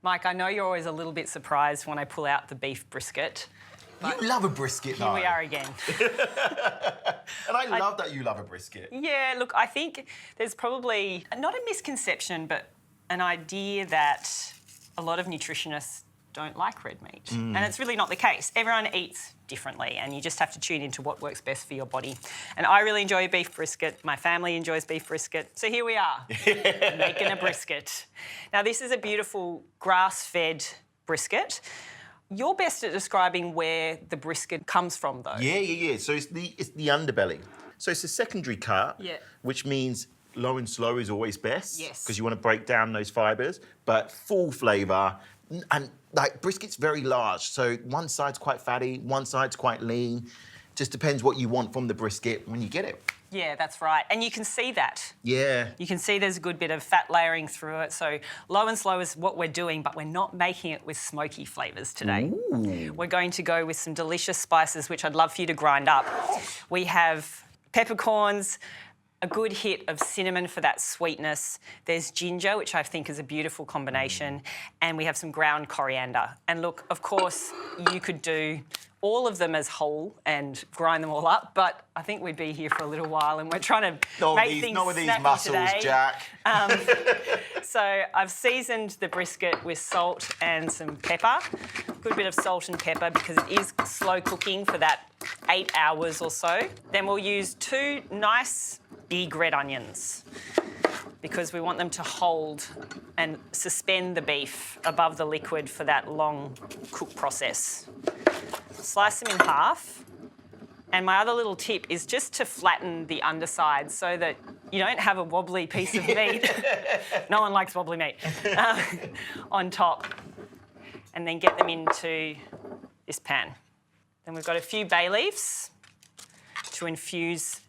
Mike, I know you're always a little bit surprised when I pull out the beef brisket. You love a brisket, though. Here we are again. And I love that you love a brisket. Yeah, look, I think there's probably not a misconception, but an idea that a lot of nutritionists don't like red meat. And it's really not the case. Everyone eats differently and you just have to tune into what works best for your body. And I really enjoy beef brisket. My family enjoys beef brisket. So here we are, making a brisket. Now, this is a beautiful grass-fed brisket. You're best at describing where the brisket comes from, though. Yeah. So it's the underbelly. So it's a secondary cut, which means low and slow is always best. Yes. Because you want to break down those fibres, but full flavour. And like brisket's very large, so one side's quite fatty, one side's quite lean. Just depends what you want from the brisket when you get it. Yeah, that's right. And you can see that. Yeah. You can see there's a good bit of fat layering through it. So low and slow is what we're doing, but we're not making it with smoky flavours today. Ooh. We're going to go with some delicious spices, which I'd love for you to grind up. We have peppercorns, a good hit of cinnamon for that sweetness. There's ginger, which I think is a beautiful combination. And we have some ground coriander. And look, of course, you could do all of them as whole and grind them all up, but I think we'd be here for a little while and we're trying to make things not with these snappy muscles, today. Jack. So I've seasoned the brisket with salt and some pepper. Good bit of salt and pepper because it is slow cooking for that 8 hours or so. Then we'll use 2 nice big red onions because we want them to hold and suspend the beef above the liquid for that long cook process. Slice them in half. And my other little tip is just to flatten the underside so that you don't have a wobbly piece of meat. No one likes wobbly meat. On top. And then get them into this pan. Then we've got a few bay leaves to infuse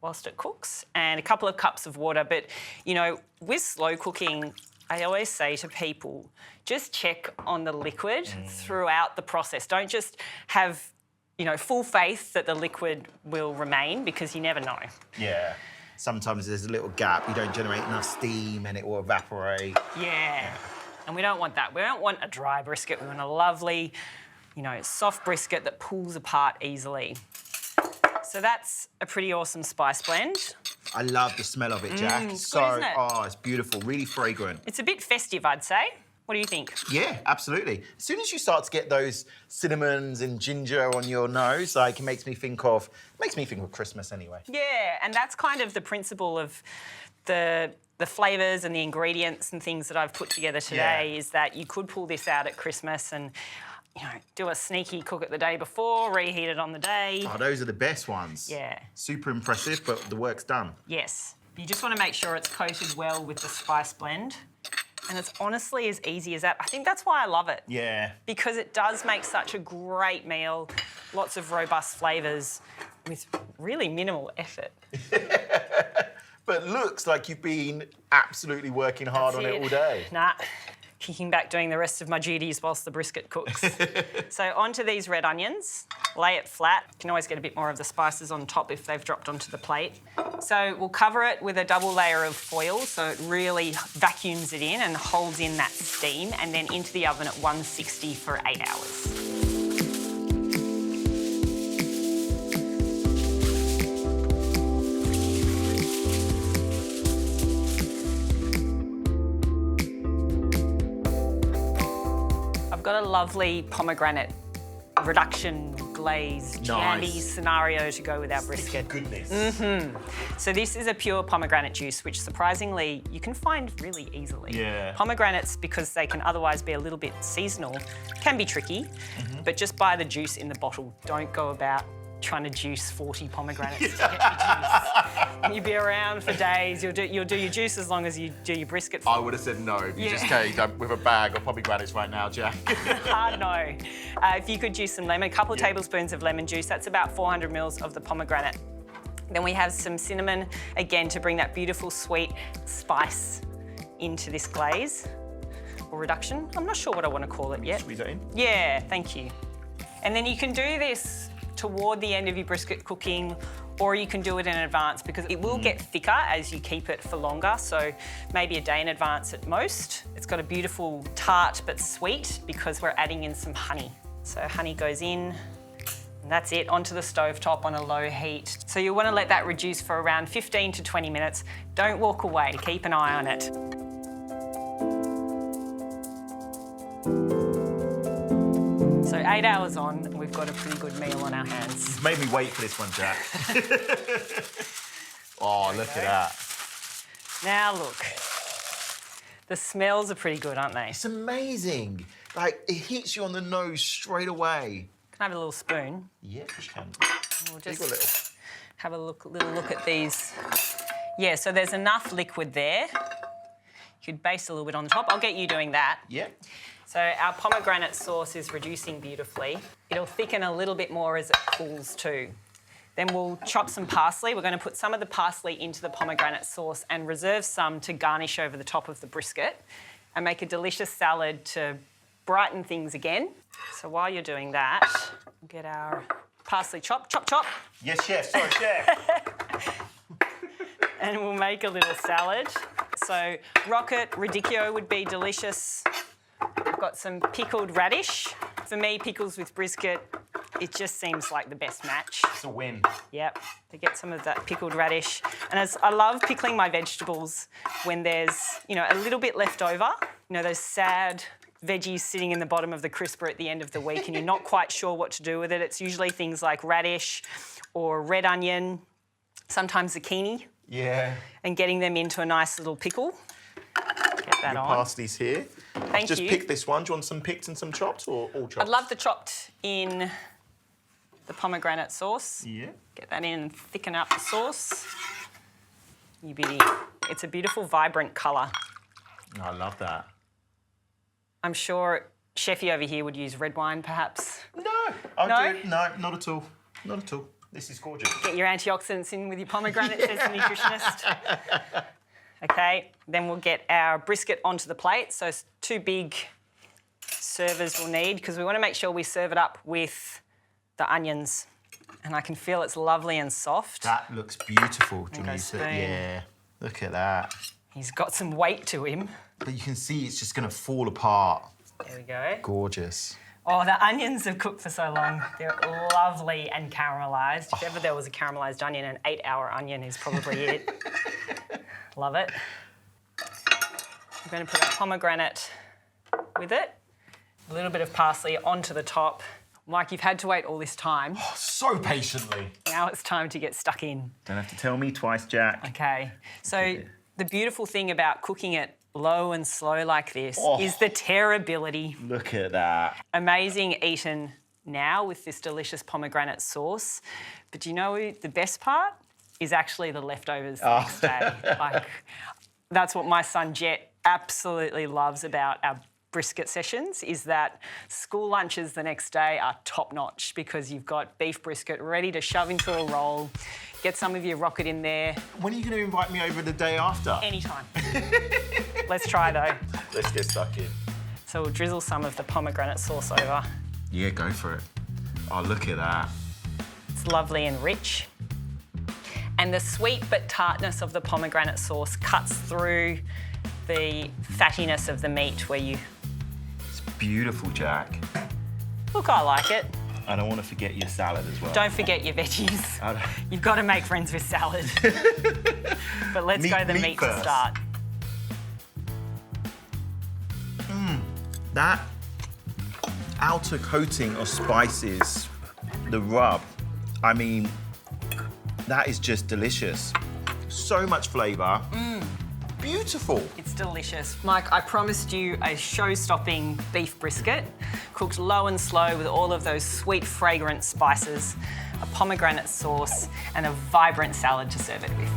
whilst it cooks and a couple of cups of water. But, you know, with slow cooking, I always say to people, just check on the liquid throughout the process. Don't just have, you know, full faith that the liquid will remain because you never know. Yeah. Sometimes there's a little gap. You don't generate enough steam and it will evaporate. Yeah. And we don't want that. We don't want a dry brisket. We want a lovely, you know, soft brisket that pulls apart easily. So that's a pretty awesome spice blend. I love the smell of it, Jack. Good, isn't it? Oh, it's beautiful, really fragrant. It's a bit festive, I'd say. What do you think? Yeah, absolutely. As soon as you start to get those cinnamons and ginger on your nose, like it makes me think of Christmas anyway. Yeah, and that's kind of the principle of the flavours and the ingredients and things that I've put together today is that you could pull this out at Christmas and, you know, do a sneaky cook it the day before, reheat it on the day. Oh, those are the best ones. Yeah. Super impressive, but the work's done. Yes. You just want to make sure it's coated well with the spice blend. And it's honestly as easy as that. I think that's why I love it. Yeah. Because it does make such a great meal, lots of robust flavours with really minimal effort. But looks like you've been absolutely working hard on it all day. Nah, kicking back doing the rest of my duties whilst the brisket cooks. So onto these red onions, lay it flat. You can always get a bit more of the spices on top if they've dropped onto the plate. So we'll cover it with a double layer of foil so it really vacuums it in and holds in that steam, and then into the oven at 160 for 8 hours. Got a lovely pomegranate reduction glaze jammy scenario to go with our brisket. Goodness. So this is a pure pomegranate juice, which surprisingly you can find really easily. Yeah. Pomegranates, because they can otherwise be a little bit seasonal, can be tricky, but just buy the juice in the bottle. Don't go about trying to juice 40 pomegranates to get your juice. You'll be around for days. You'll do your juice as long as you do your brisket. I would have said no if you just came with a bag of pomegranates right now, Jack. No. If you could juice some lemon, a couple of tablespoons of lemon juice, that's about 400 mils of the pomegranate. Then we have some cinnamon, again, to bring that beautiful sweet spice into this glaze or reduction. I'm not sure what I want to call it yet. Squeeze that in? Yeah, thank you. And then you can do this toward the end of your brisket cooking, or you can do it in advance because it will get thicker as you keep it for longer, so maybe a day in advance at most. It's got a beautiful tart but sweet because we're adding in some honey. So honey goes in, and that's it, onto the stovetop on a low heat. So you want to let that reduce for around 15 to 20 minutes. Don't walk away, keep an eye on it. So 8 hours on, and we've got a pretty good meal on our hands. You've made me wait for this one, Jack. Oh, look at that. Now look, the smells are pretty good, aren't they? It's amazing. Like, it hits you on the nose straight away. Can I have a little spoon? Yeah, you can. We'll Take a little. just have a little look at these. Yeah, so there's enough liquid there. You could baste a little bit on the top. I'll get you doing that. Yeah. So our pomegranate sauce is reducing beautifully. It'll thicken a little bit more as it cools too. Then we'll chop some parsley. We're going to put some of the parsley into the pomegranate sauce and reserve some to garnish over the top of the brisket and make a delicious salad to brighten things again. So while you're doing that, we'll get our parsley chop. Yes, chef. Sorry, chef. And we'll make a little salad. So rocket radicchio would be delicious. I've got some pickled radish. For me, pickles with brisket, it just seems like the best match. It's a win. Yep, to get some of that pickled radish. And I love pickling my vegetables when there's, a little bit left over. Those sad veggies sitting in the bottom of the crisper at the end of the week and you're not quite sure what to do with it. It's usually things like radish or red onion, sometimes zucchini. Yeah. And getting them into a nice little pickle. Get that on. Parsley's here. Thank Just you. pick this one. Do you want some picked and some chopped or all chopped? I'd love the chopped in the pomegranate sauce. Yeah. Get that in and thicken up the sauce. You beauty. It's a beautiful, vibrant colour. I love that. I'm sure Chefy over here would use red wine, perhaps. No. No? No, not at all. Not at all. This is gorgeous. Get your antioxidants in with your pomegranate, says the nutritionist. Okay, then we'll get our brisket onto the plate. So 2 big servers we'll need because we want to make sure we serve it up with the onions. And I can feel it's lovely and soft. That looks beautiful, Go Janisa. spoon. Yeah. Look at that. He's got some weight to him. But you can see it's just going to fall apart. There we go. Gorgeous. Oh, the onions have cooked for so long. They're lovely and caramelised. If ever there was a caramelised onion, an 8-hour onion is probably it. Love it. I'm going to put our pomegranate with it. A little bit of parsley onto the top. Mike, you've had to wait all this time. So patiently. Now it's time to get stuck in. Don't have to tell me twice, Jack. Okay. So the beautiful thing about cooking it low and slow like this is the tearability. Look at that. Amazing eaten now with this delicious pomegranate sauce. But do you know the best part is actually the leftovers the next day. That's what my son Jet absolutely loves about our brisket sessions is that school lunches the next day are top notch because you've got beef brisket ready to shove into a roll, get some of your rocket in there. When are you going to invite me over the day after? Anytime. Let's try though. Let's get stuck in. So we'll drizzle some of the pomegranate sauce over. Yeah, go for it. Oh, look at that. It's lovely and rich. And the sweet but tartness of the pomegranate sauce cuts through the fattiness of the meat where you... It's beautiful, Jack. Look, I like it. I don't want to forget your salad as well. Don't forget your veggies. You've got to make friends with salad. But let's go to the meat to start. That outer coating of spices, the rub, I mean, that is just delicious. So much flavour. Beautiful. It's delicious. Mike, I promised you a show-stopping beef brisket, cooked low and slow with all of those sweet, fragrant spices, a pomegranate sauce, and a vibrant salad to serve it with.